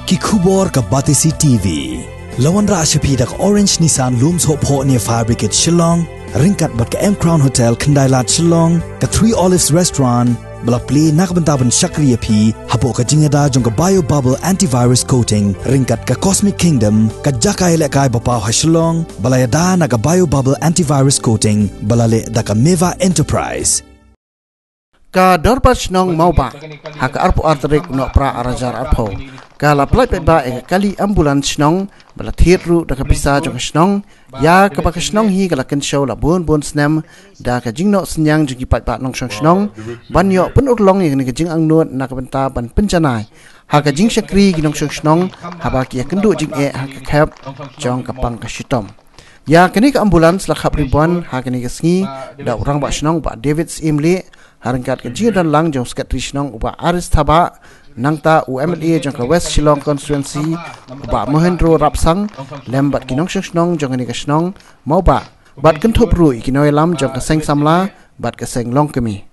ki khubor ka batisi TV lawan ra shapi dak Orange Nissan looms ho pho near Fire Brigade Shnong ringkat bat ka M Crown Hotel Kandailat Shnong ka 3 Olives Restaurant bala play nakbantaban Shakriya P hapo ka jingada jong ka bio bubble antivirus coating ringkat ka Cosmic Kingdom ka jakai le kai bapaw ha Shlong bala yada na ka bio bubble antivirus coating bala le da ka Meva Enterprise ka dorpa Shnong Mawbah hak arpo artrik no pra arajar arpo ka la plai pe ba e kali ambulans Shnong bala Thied ru da ka Pisa jong Shnong ya ka ba ka Shnong hi ka ken show la bon snam da ka Jingsynñiang jong ki pat ba Nongshong Shnong ban yo pun urlong ni ka jing ang nuat na ka benta ban penjanai ha ka jing shakri ki Nongshong Shnong ha ba ki kendu jing e ha ka khap jong ka pang ka shitom ya kini ka ambulans la khap ribuan ha kini ka sngi da urang ba Shnong ba David's imli harangkat ke jing dan lang jong sekretari Shnong uba Aris Thaba nangta UMLA jong ka West Shillong constituency uba Mohendro Rapsang lembat ki Nongshong Shnong jong ni ka Shnong Mawbah bat kentup ru ki noi lam jong ka seng samla bat ka seng long kemi